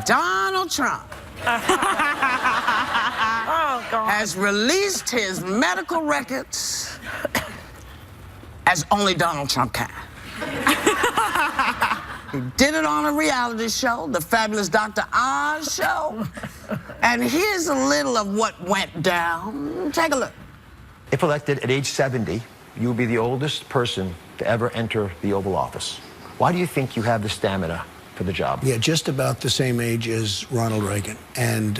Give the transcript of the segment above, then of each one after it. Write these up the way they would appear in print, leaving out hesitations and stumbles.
Donald Trump has released his medical records as only Donald Trump can. He did it on a reality show, the Fabulous Dr. Oz show. And here's a little of what went down. Take a look. If elected at age 70, you will be the oldest person to ever enter the Oval Office. Why do you think you have the stamina for the job? Yeah, just about the same age as Ronald Reagan, and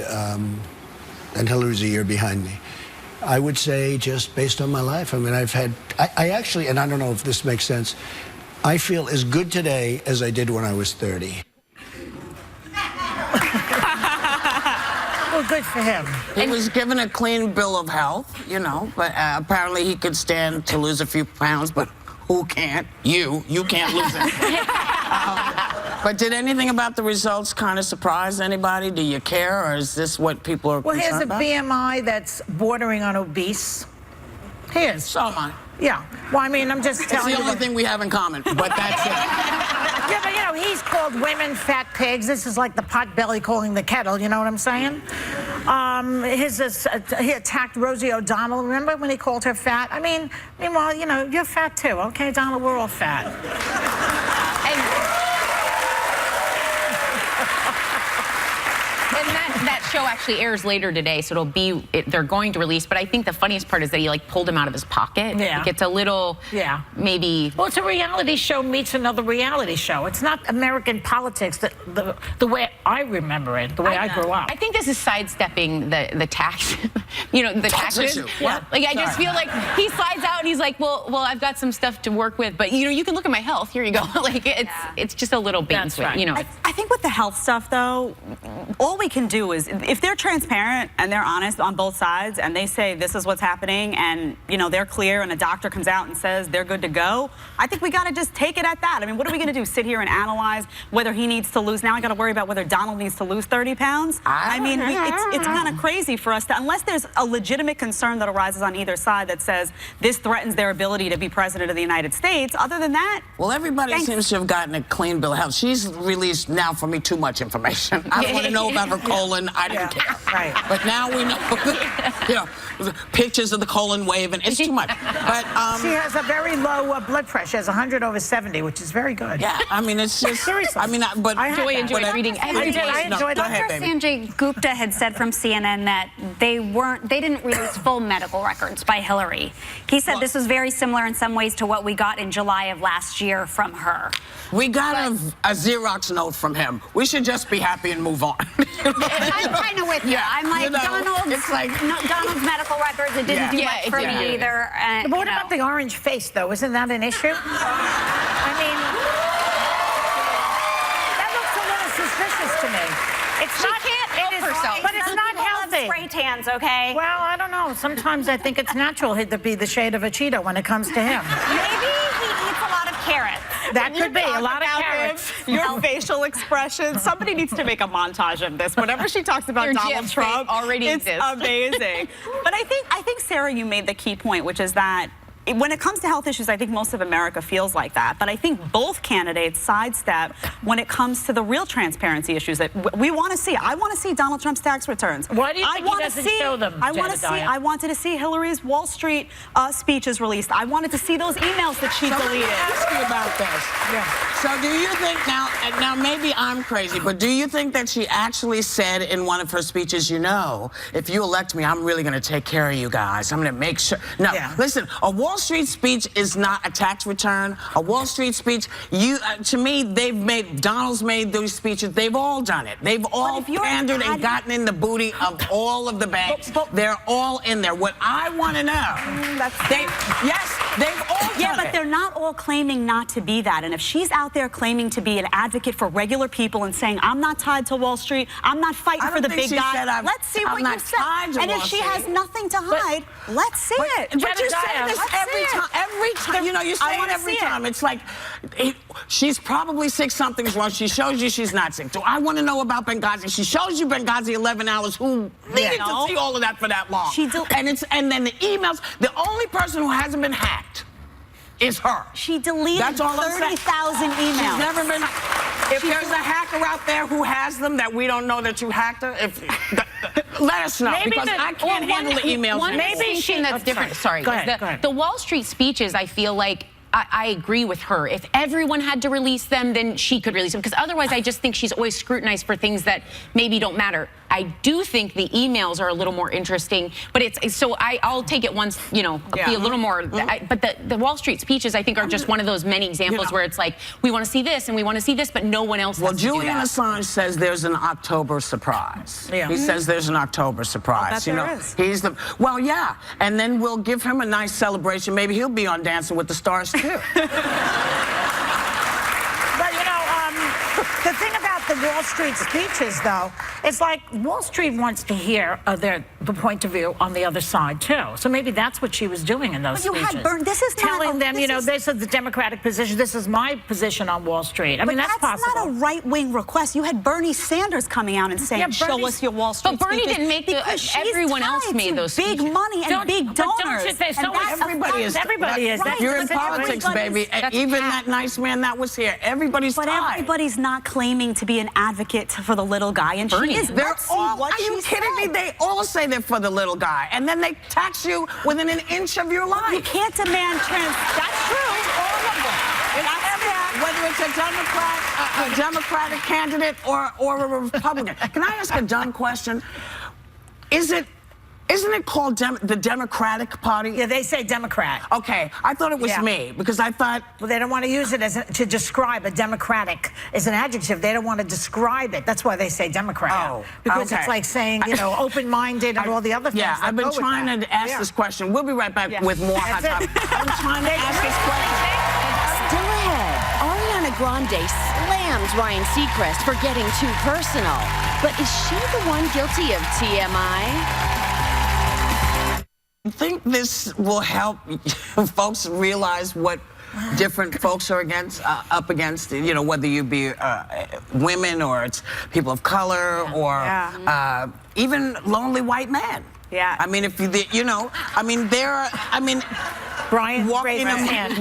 Hillary's a year behind me. I would say, just based on my life, I mean, I actually, and I don't know if this makes sense, I feel as good today as I did when I was 30. Well, good for him. He was given a clean bill of health, you know, but apparently he could stand to lose a few pounds, but who can't? You can't lose it. But did anything about the results kind of surprise anybody? Do you care, or is this what people are concerned about? Well, here's a BMI that's bordering on obese. Here's. So am I. Yeah. Well, I mean, I'm just telling you. It's the only thing we have in common, but that's it. Yeah, but, you know, he's called women fat pigs. This is like the pot belly calling the kettle, you know what I'm saying? He attacked Rosie O'Donnell. Remember when he called her fat? I mean, meanwhile, you know, you're fat too, okay, Donald? We're all fat. And that show actually airs later today, so it'll be, they're going to release, but I think the funniest part is that he, like, pulled him out of his pocket. Yeah. Like, it's a little, maybe... Well, it's a reality show meets another reality show. It's not American politics the way I remember it, the way I grew up. I think this is sidestepping the tax, you know, the taxes. issue. Yeah. Like, I just feel like he slides out and he's like, well, I've got some stuff to work with, but, you know, you can look at my health. Here you go. Like, it's just a little bait and switch, you know. I think with the health stuff, though, all we can do is, if they're transparent and they're honest on both sides and they say this is what's happening and, you know, they're clear and a doctor comes out and says they're good to go, I think we got to just take it at that. I mean, what are we going to do? Sit here and analyze whether he needs to lose? Now I got to worry about whether Donald needs to lose 30 pounds? I mean, it's kind of crazy for us to, unless there's a legitimate concern that arises on either side that says this threatens their ability to be president of the United States. Other than that, well, everybody seems to have gotten a clean bill of health. She's released now for me too much information. I don't want to know about her colon. I didn't care. Right. But now we know, you know, pictures of the colon waving. It's too much. But she has a very low blood pressure. She has 100/70, which is very good. yeah, I mean, it's just seriously. I mean, but Joy enjoyed reading every day. I enjoyed Go ahead, Dr. baby. Sanjay Gupta had said from CNN that they didn't release full medical records by Hillary. He said this was very similar in some ways to what we got in July of last year from her. We got a Xerox note from him. We should just be happy and move on. I'm kind of with you. I'm like, you know, Donald's medical records, it didn't do much for me either. But what about the orange face, though? Isn't that an issue? I mean, that looks a little suspicious to me. She can't help herself. But it's not healthy. Spray tans, okay? Well, I don't know. Sometimes I think it's natural to be the shade of a Cheeto when it comes to him. Maybe he eats a lot of carrots. That could be a lot of carrots. Your facial expressions. Somebody needs to make a montage of this. Whenever she talks about Your Donald GIF Trump, already it's exists. amazing. But I think, Sarah, you made the key point, which is that when it comes to health issues, I think most of America feels like that. But I think both candidates sidestep when it comes to the real transparency issues that we want to see. I want to see Donald Trump's tax returns. Why do you think he doesn't show them, I wanted to see Hillary's Wall Street speeches released. I wanted to see those emails that she deleted. Let me ask you about this. So do you think now maybe I'm crazy, but do you think that she actually said in one of her speeches, you know, if you elect me, I'm really going to take care of you guys. I'm going to make sure. No, listen, a Wall Street speech is not a tax return. A Wall Street speech, to me, Donald's made those speeches. They've all done it. They've all pandered and gotten in the booty of all of the banks. They're all in there. What I want to know, they've all done Yeah, but they're not all claiming not to be that. And if she's out there claiming to be an advocate for regular people and saying, I'm not tied to Wall Street, I'm not fighting for the big guy, let's see what you said. And if she has nothing to hide, let's see it. But you say this every time. You know, you say it every time. It's like, she's probably sick, something's wrong. She shows you she's not sick. Do I want to know about Benghazi? She shows you Benghazi 11 hours. Who needed to see all of that for that long? And then the emails, the only person who hasn't been hacked is her. She deleted 30,000 emails. She's never been... If there's a hacker out there who has them that we don't know that you hacked her, let us know, Maybe because I can't handle the emails. One anymore. distinction that's different. Sorry. Go ahead. The Wall Street speeches, I feel like, I agree with her. If everyone had to release them, then she could release them. Because otherwise, I just think she's always scrutinized for things that maybe don't matter. I do think the emails are a little more interesting, but I'll take it once, be a little more. But the Wall Street speeches, I think, are just one of those many examples where it's like, we want to see this and we want to see this, but no one else has to do Julian that. Assange says there's an October surprise. Yeah. He says there's an October surprise. I'll bet there is. He's the yeah, and then we'll give him a nice celebration. Maybe he'll be on Dancing with the Stars too. But the thing about the Wall Street speeches, though, it's like Wall Street wants to hear the point of view on the other side too. So maybe that's what she was doing in those But you speeches. had this is telling not, them, this is the Democratic position. This is my position on Wall Street. I mean, that's possible. That's not a right-wing request. You had Bernie Sanders coming out and saying, "Show us your Wall Street." But Bernie speeches," didn't make because she's everyone else tied made to those big speeches. money and big donors. Everybody is. Everybody is. Right. You're in But politics, everybody's- baby. Even that nice man that was here. Everybody's But tied. everybody's not claiming to be an advocate for the little guy, and Bernie she is. They're Let's see all, what are you she kidding me? said. They all say they're for the little guy, and then they tax you within an inch of your life. You can't demand That's true. All of them. Whether it's a Democratic candidate or a Republican. Can I ask a dumb question? Isn't it called the Democratic Party? Yeah, they say Democrat. Okay, I thought it was me because I thought. Well, they don't want to use it to describe a Democratic as an adjective. They don't want to describe it. That's why they say Democrat. Oh, because okay. it's like saying, open-minded and all the other things. Yeah, that I've been go with trying that. to ask this question. We'll be right back with more Hot That's Topics. it. I'm trying to ask this question. Still ahead, Ariana Grande slams Ryan Seacrest for getting too personal. But is she the one guilty of TMI? I think this will help folks realize what different folks are up against, whether you be women or it's people of color or even lonely white men. Yeah. I mean, if Brian walking raised his hand.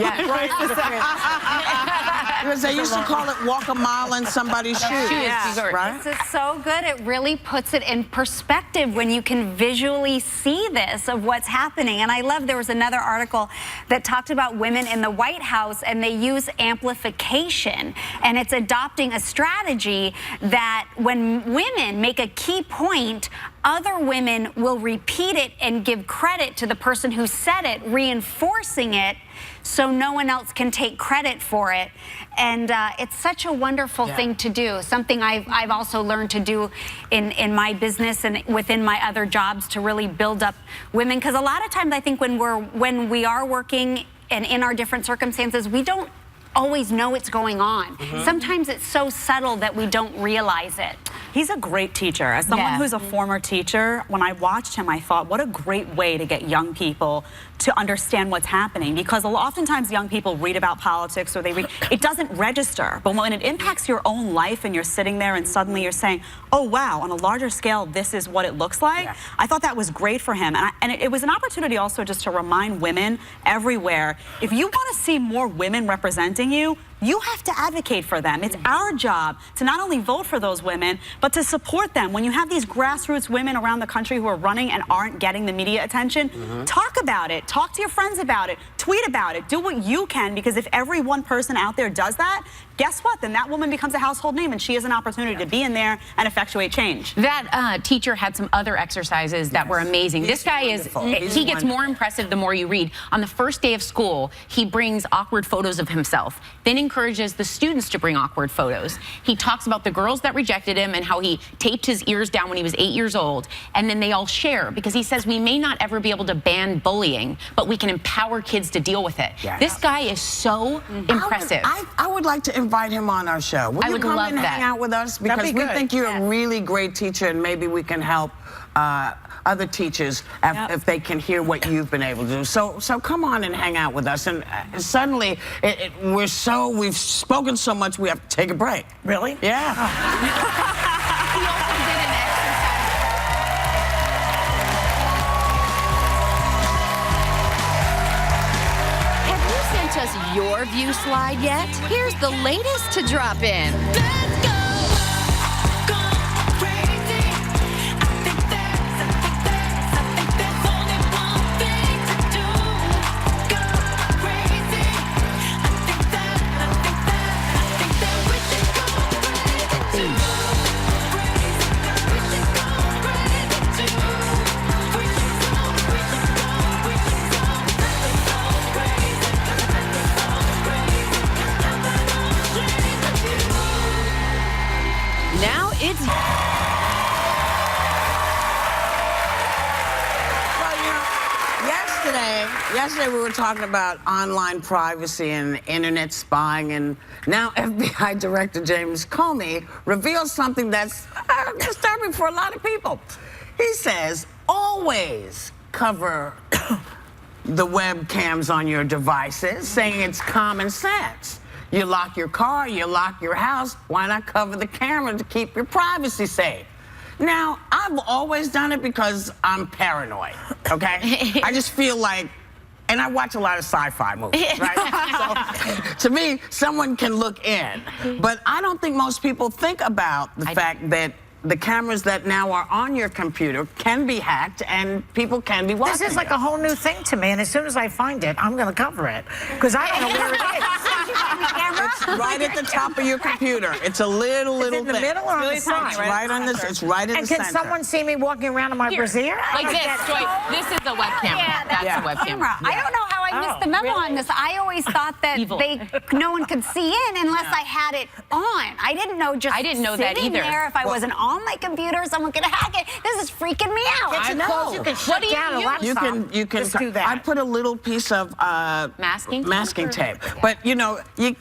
because they used to call it walk a mile in somebody's shoes, right? This is so good. It really puts it in perspective when you can visually see this of what's happening. And I love there was another article that talked about women in the White House, and they use amplification. And it's adopting a strategy that when women make a key point, other women will repeat it and give credit to the person who said it, reinforcing it so no one else can take credit for it. And it's such a wonderful thing to do, something I've also learned to do in my business and within my other jobs to really build up women. Because a lot of times I think when we are working and in our different circumstances, we don't always know what's going on. Sometimes it's so subtle that we don't realize it. He's a great teacher. As someone who's a former teacher, when I watched him, I thought, what a great way to get young people to understand what's happening. Because oftentimes young people read about politics or it doesn't register. But when it impacts your own life and you're sitting there and suddenly you're saying, oh, wow, on a larger scale, this is what it looks like. Yeah. I thought that was great for him. And it was an opportunity also just to remind women everywhere, if you want to see more women representing you, you have to advocate for them. It's our job to not only vote for those women, but to support them. When you have these grassroots women around the country who are running and aren't getting the media attention, talk about it. Talk to your friends about it. Tweet about it. Do what you can, because if every one person out there does that, guess what? Then that woman becomes a household name, and she has an opportunity to be in there and effectuate change. That teacher had some other exercises that were amazing. This guy he gets more impressive the more you read. On the first day of school, he brings awkward photos of himself, then encourages the students to bring awkward photos. He talks about the girls that rejected him and how he taped his ears down when he was 8 years old, and then they all share, because he says we may not ever be able to ban bullying, but we can empower kids to deal with it. Yeah. This guy is so impressive. I would like to invite him on our show. Will I you would come love and that. hang out with us? Because we think you're a really great teacher, and maybe we can help other teachers if they can hear what you've been able to do. So come on and hang out with us. And suddenly, we've spoken so much, we have to take a break. Really? Yeah. He also did an exercise. Have you sent us your view slide yet? Here's the latest to drop in. Now it's Well, you know, yesterday we were talking about online privacy and internet spying, and now FBI Director James Comey reveals something that's disturbing for a lot of people. He says, always cover the webcams on your devices, saying it's common sense. You lock your car, you lock your house, why not cover the camera to keep your privacy safe? Now, I've always done it because I'm paranoid, okay? I just feel like, and I watch a lot of sci-fi movies, right? So, to me, someone can look in. But I don't think most people think about the fact that the cameras that now are on your computer can be hacked and people can be watching. This is like a whole new thing to me, and as soon as I find it, I'm going to cover it because I don't know where it is. It's right at the top of your computer. It's a little Is it in the thing. middle or on the It's side? right on this. It's right in And the can center. someone see me walking around in my brassiere? Like this, Joy. This is a webcam. Yeah, that's Yeah. a webcam. I don't know how I missed the memo on this. I always thought that Evil. no one could see in unless I had it on. I didn't know just I didn't know that sitting either. there if I wasn't on my computer, someone could hack it. This is freaking me out. I know. You can shut do you down a use? laptop. You can Just do that. I put a little piece of Masking tape, but you know, you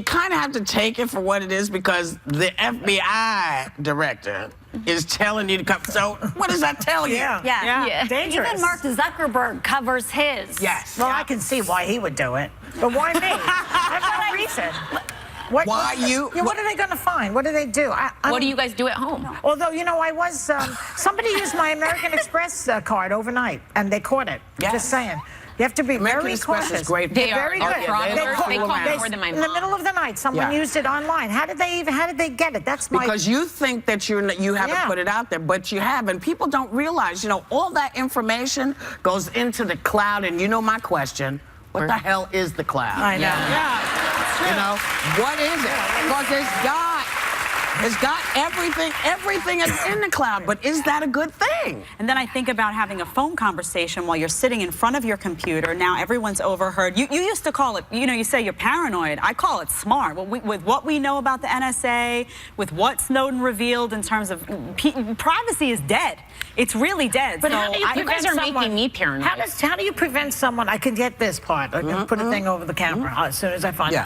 kind of have to take it for what it is because the FBI director is telling you to come. So what does that tell you? Yeah. Dangerous. Even Mark Zuckerberg covers his. Yes. Well, I can see why he would do it, but why me? I have no reason. Why you- Yeah, what are they going to find? What do they do? What do you guys do at home? Although, you know, I was, somebody used my American Express card overnight, and they caught it. Yes. Just saying. You have to be American very Express is cautious. great. They They're are very our good. fraudsters. They caught more than my In the mom. middle of the night, someone Yeah. used it online. How did they get it? That's my... Because you think that you haven't Yeah. put it out there, but you have, and people don't realize, you know, all that information goes into the cloud, and you know my question, what the hell is the cloud? I know. You know, what is it? Because it's got everything is in the cloud, but is that a good thing? And then I think about having a phone conversation while you're sitting in front of your computer. Now everyone's overheard. You used to call it, you know, you say you're paranoid. I call it smart. With what we know about the NSA, with what Snowden revealed in terms of privacy is dead. It's really dead. But so how do you You guys prevent are someone- making me paranoid. How do you prevent someone? I can get this part. I can put a thing over the camera as soon as I find Yeah. it.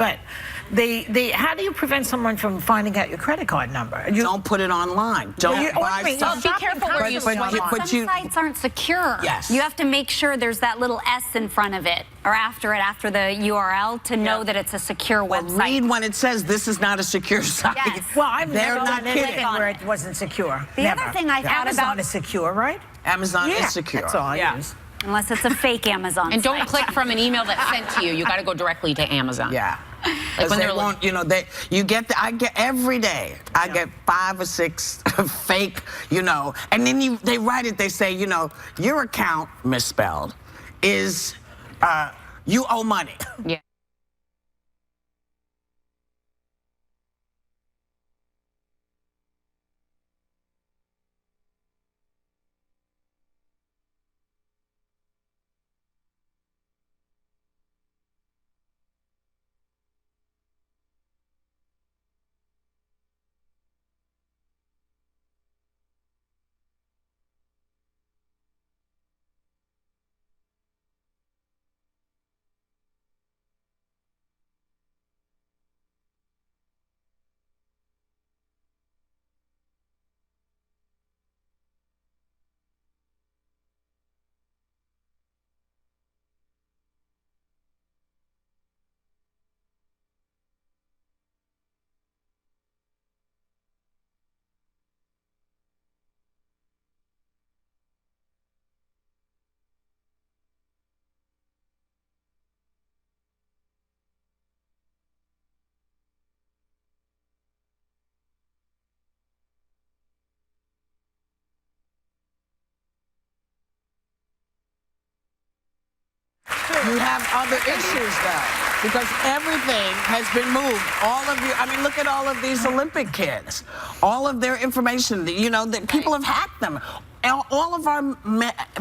But how do you prevent someone from finding out your credit card number? Don't put it online. Don't you- buy wait, stuff. Be careful where you swipe. Some sites aren't secure. Yes. You have to make sure there's that little S in front of it or after the URL to know that it's a secure website. Read when it says this is not a secure site. Yes. Well, I've They're never not done kidding. anything where it wasn't secure. The Never. other thing I thought Amazon about- is secure, right? Amazon Yeah, is secure. that's all I Yeah. use. Unless it's a fake Amazon And don't site. click from an email that's sent to you. You got to go directly to Amazon. Yeah. Like Because when they they're like- won't, you know, I get every day, I get 5 or 6 fake, you know, and then they write it, they say, you know, your account, misspelled, is, you owe money. Yeah. You have other issues, though. because everything has been moved. All of you, I mean, look at all of these Olympic kids. All of their information, you know, that people have hacked them. All of our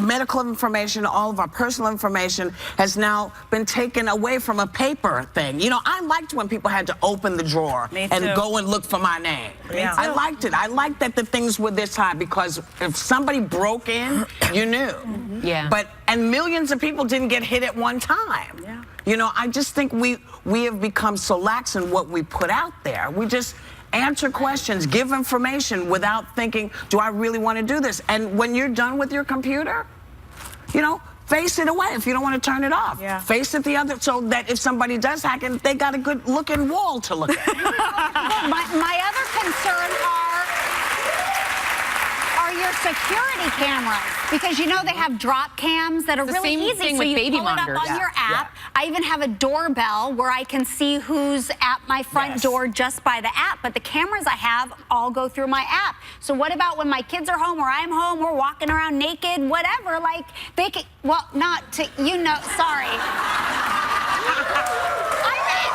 medical information, all of our personal information has now been taken away from a paper thing. You know, I liked when people had to open the drawer and go and look for my name. I liked it. I liked that the things were this high because if somebody broke in, you knew. Yeah. And millions of people didn't get hit at one time. Yeah. You know, I just think we have become so lax in what we put out there. We just answer questions, give information without thinking, do I really want to do this? And when you're done with your computer, you know, face it away if you don't want to turn it off. Yeah. Face it the other, so that if somebody does hack it, they got a good looking wall to look at. My other concern are your security cameras, because you know they have drop cams that are The really same easy. thing So with you baby pull it up monitors. on your app. I even have a doorbell where I can see who's at my front door just by the app. But the cameras I have all go through my app. So what about when my kids are home or I'm home, we're walking around naked, whatever? Like they can, well, not to, you know, sorry.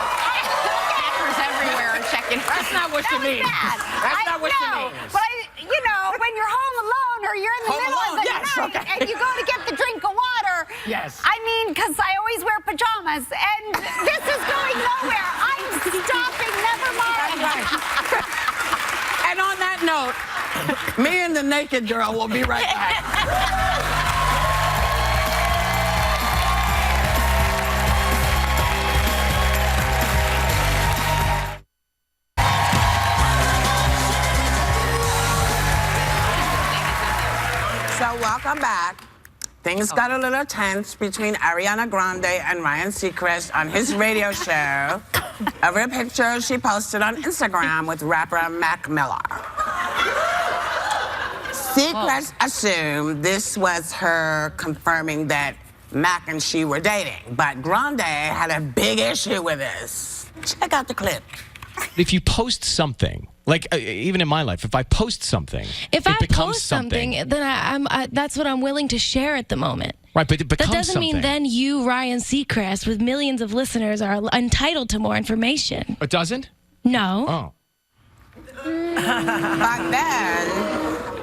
Hackers everywhere are checking. That's not what you mean. That's not what you mean. But you know, when you're home alone or you're in the middle of the night and you go to get the drink of water. Yes. I mean, because I always wear pajamas and this is going nowhere. I'm stopping, never mind. And on that note, me and the naked girl will be right back. So welcome back. Things got a little tense between Ariana Grande and Ryan Seacrest on his radio show over a picture she posted on Instagram with rapper Mac Miller. Seacrest assumed this was her confirming that Mac and she were dating, but Grande had a big issue with this. Check out the clip. If you post something, like even in my life, if I post something, if it I becomes post something, then that's what I'm willing to share at the moment. Right, but it becomes that doesn't mean then you, Ryan Seacrest, with millions of listeners, are entitled to more information. It doesn't? No. Oh. Back then,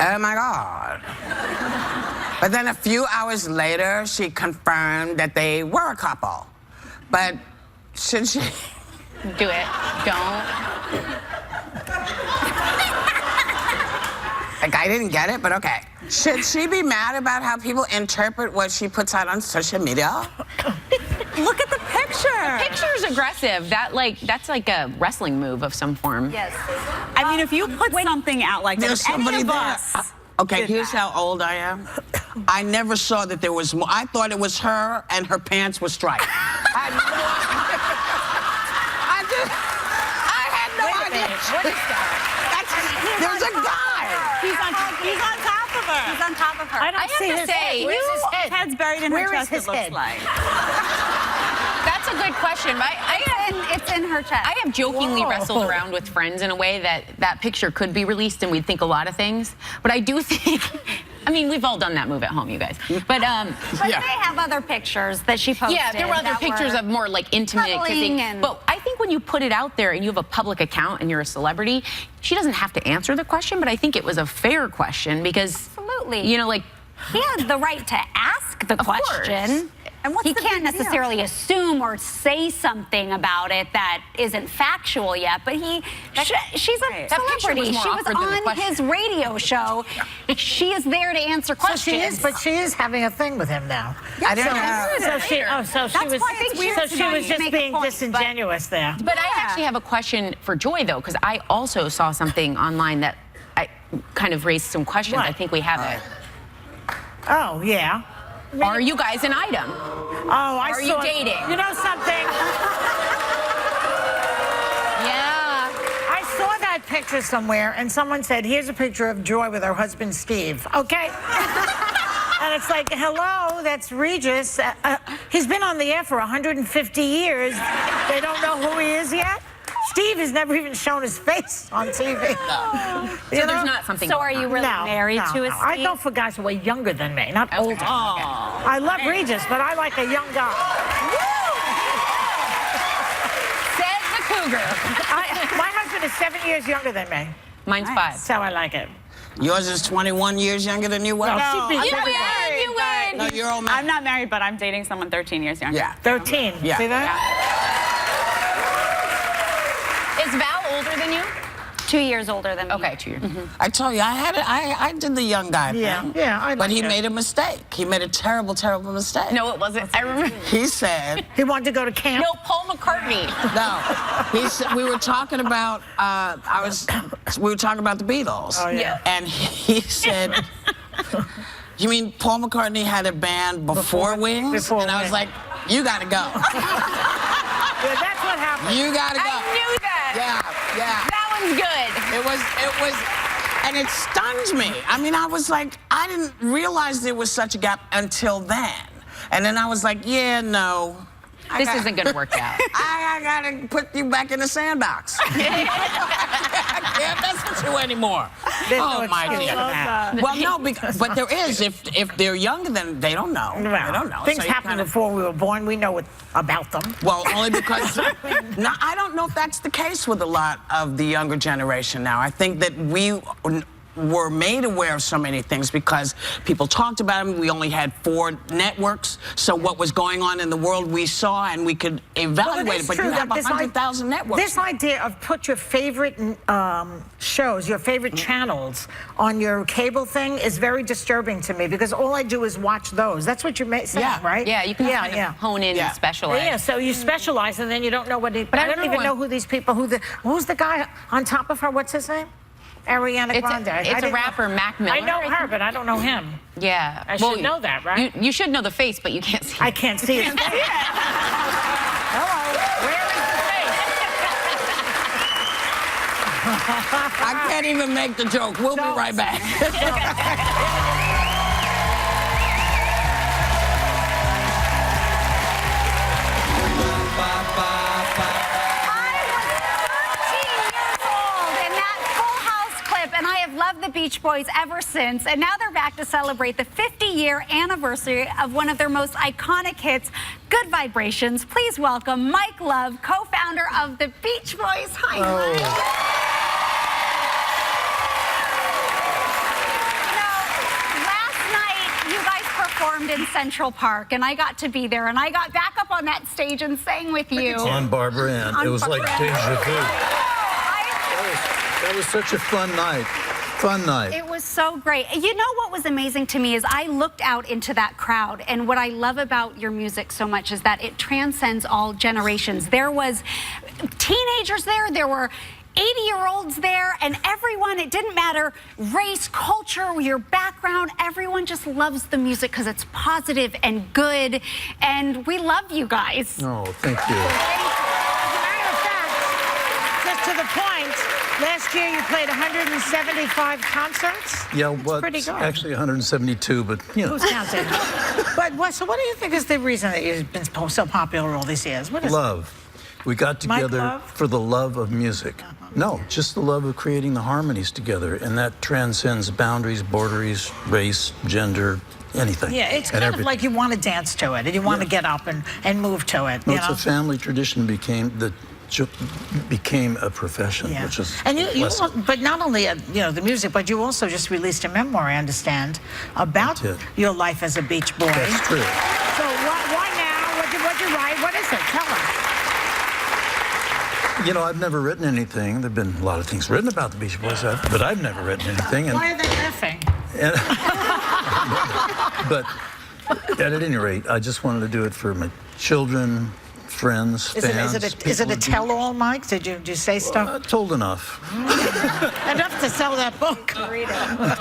oh my God. But then a few hours later, she confirmed that they were a couple. But should she? Do it. Don't. Like, I didn't get it, but okay. Should she be mad about how people interpret what she puts out on social media? Look at the picture. The picture's aggressive. That's like a wrestling move of some form. Yes. I mean, if you put something out like There's this, any somebody of there. us Okay, did here's that. how old I am. I never saw that there was more. I thought it was her and her pants were striped. I had no idea. What is that? There's a guy. He's on top of her. He's on top of her. I don't see have to his say, head. Where's his head? Head's buried in Where her is chest, his it looks head? like. That's a good question. It's in her chest. I have jokingly wrestled around with friends in a way that picture could be released and we'd think a lot of things. But I do think, I mean, we've all done that move at home, you guys. But But they have other pictures that she posted. yeah, there were other that pictures of more like intimate. cuddling and- But I think when you put it out there and you have a public account and you're a celebrity, she doesn't have to answer the question. But I think it was a fair question because, Absolutely. you know, like. He had the right to ask the question. course. And what's He the can't big deal? necessarily assume or say something about it that isn't factual yet, but she's a That picture celebrity. was more She was awkward than the on question. his radio show. She is there to answer So questions. she is having a thing with him now. I didn't know. So she was. why it's weird So to she not was even just make a being point, but- disingenuous there. But I actually have a question for Joy, though, because I also saw something online that I kind of raised some questions. What? I think we have it. Oh yeah. Are you guys an item? Oh, I Are saw. you dating? You know something? Yeah. I saw that picture somewhere, and someone said, "Here's a picture of Joy with her husband Steve." Okay. And it's like, hello, that's Regis. He's been on the air for 150 years. They don't know who he is yet. Steve has never even shown his face on TV. So there's not something. So are you really married to a I Steve? go for guys who are younger than me, not older. I love Regis, but I like a young guy. younger. My husband is 7 years younger than me. Mine's 5. So I like it. Yours is 21 years younger than you. What? No, she beats You everybody. win! You win! No, you're old man. I'm not married, but I'm dating someone 13 years younger. Yeah. 13. Yeah. See that? Is Val older than you? 2 years older than me. Okay, 2 years. I told you, I did the young guy thing. Yeah, I But like he that. made a mistake. He made a terrible, terrible mistake. No, it wasn't. I remember. He said, He wanted to go to camp. No, Paul McCartney. no. He said, we were talking about, we were talking about the Beatles. Oh, yeah. And he said, you mean Paul McCartney had a band before Wings? Before and I was Wings. like, you gotta go. Yeah, that's what happened. You gotta go. I knew that. Yeah. That one's good. It was, and it stunned me. I mean, I was like, I didn't realize there was such a gap until then. And then I was like, yeah, no. This isn't going to work out. I gotta put you back in the sandbox. I can't mess with you anymore. There's Oh, no my excuse dear. for that. Well, no, but there is. If they're younger, then they don't know. Well, They don't know. Things So you happened kinda- before we were born. We know about them. Well, only because no, I don't know if that's the case with a lot of the younger generation now. I think that we were made aware of so many things because people talked about them. We only had 4 networks, so what was going on in the world we saw and we could evaluate it. But you have 100,000 networks. This idea of put your favorite shows, your favorite channels on your cable thing is very disturbing to me because all I do is watch those. That's what you're saying, Yeah. right? Yeah, you can kind of hone in and specialize. Yeah, so you specialize and then you don't know what it. But I don't even know who these people. Who's the guy on top of her? What's his name? Ariana Grande. It's a rapper, Mac Miller. I know her, but I don't know him. Yeah. I should know that, right? You should know the face, but you can't see it. I can't see his face. Hello, where is the face? I can't even make the joke. We'll be right back. And I have loved the Beach Boys ever since. And now they're back to celebrate the 50-year anniversary of one of their most iconic hits, Good Vibrations. Please welcome Mike Love, co-founder of the Beach Boys. Hi, Mike. You know, last night you guys performed in Central Park, and I got to be there, and I got back up on that stage and sang with you. On Barbara Ann. It was like deja vu. That was such a fun night. Fun night. It was so great. You know what was amazing to me is I looked out into that crowd, and what I love about your music so much is that it transcends all generations. There was teenagers there were 80-year-olds there, and everyone, it didn't matter race, culture, your background, everyone just loves the music because it's positive and good, and we love you guys. Oh, thank you. As a matter of fact, just to the point, last year you played 175 concerts. Yeah, well, pretty good. actually 172, but you know. Who's counting? So what do you think is the reason that you've been so popular all these years? What is Love. We got Mike together Love? for the love of music. No, just the love of creating the harmonies together, and that transcends boundaries, borders, race, gender, anything. Yeah, it's and kind everything. of like you want to dance to it, and you want to get up and move to it. No, You it's know? a family tradition became a profession, Yeah. which is And a blessing. but not only the music, but you also just released a memoir, I understand, about I did. your life as a Beach Boy. That's true. So why now? What'd you write? What is it? Tell us. You know, I've never written anything. There've been a lot of things written about the Beach Boys, but I've never written anything. And, Why are they laughing? but at any rate, I just wanted to do it for my children, friends, fans. Is it a tell-all, Mike? Did you say stuff? Told enough. Enough to sell that book.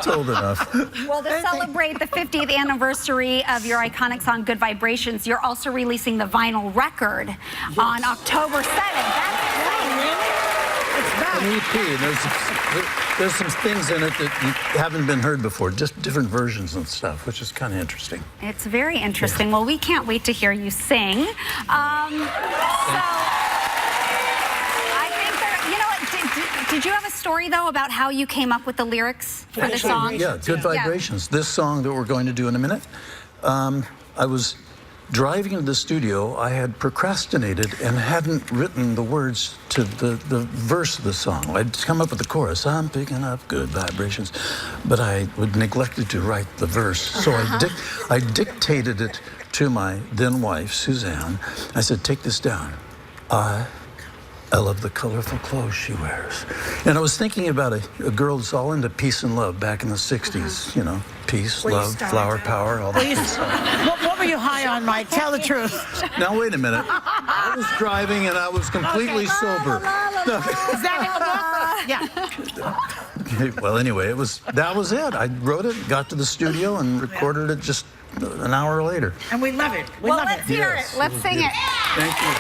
Told enough. Well, to celebrate the 50th anniversary of your iconic song, Good Vibrations, you're also releasing the vinyl record on October 7th. That's exciting. An EP, and there's some things in it that haven't been heard before, just different versions and stuff, which is kind of interesting. It's very interesting. Well, we can't wait to hear you sing. I think did you have a story, though, about how you came up with the lyrics for the song? Yeah, Good Vibrations. This song that we're going to do in a minute, I was driving to the studio, I had procrastinated and hadn't written the words to the verse of the song. I'd come up with the chorus, I'm picking up good vibrations, but I would neglected to write the verse. So I dictated it to my then wife, Suzanne. I said, take this down. I love the colorful clothes she wears. And I was thinking about a girl that's all into peace and love back in the 60s. You know, peace, love, flower power, all that good stuff. What were you high on, Mike? Tell the truth. Now, wait a minute. I was driving and I was completely sober. Is that in the book? Yeah. Well, anyway, that was it. I wrote it, got to the studio, and recorded it just an hour later. And we love it. We love let's hear it. Let's sing it. Thank you.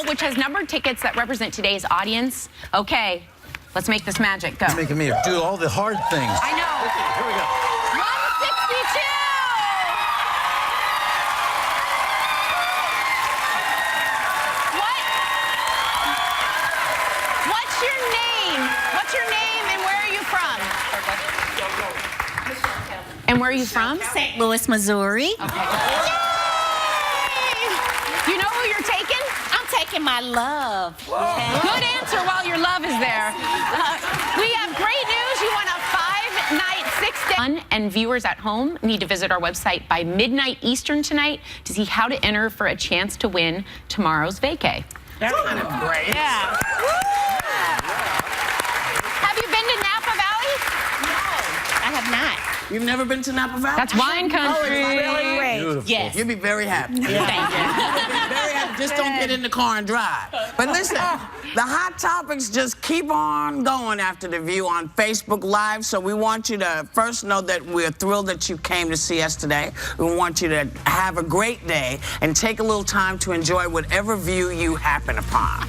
Which has numbered tickets that represent today's audience. Okay, let's make this magic go. You're making me do all the hard things. I know. Okay, here we go. 162! What's your name? What's your name and where are you from? And where are you from? St. Louis, Missouri. Okay. You know who you're taking? Taking my love. Good answer while your love is there. We have great news. You won a 5-night, 6-day. And viewers at home need to visit our website by midnight Eastern tonight to see how to enter for a chance to win tomorrow's vacay. That's kind of great. Yeah. Have you been to Napa Valley? No, I have not. You've never been to Napa Valley? That's wine country. Oh, it's really great. Beautiful. Yes. You'll be very happy. Yeah. Thank you. Very happy. Just don't get in the car and drive. But listen, the Hot Topics just keep on going after The View on Facebook Live. So we want you to first know that we're thrilled that you came to see us today. We want you to have a great day and take a little time to enjoy whatever view you happen upon.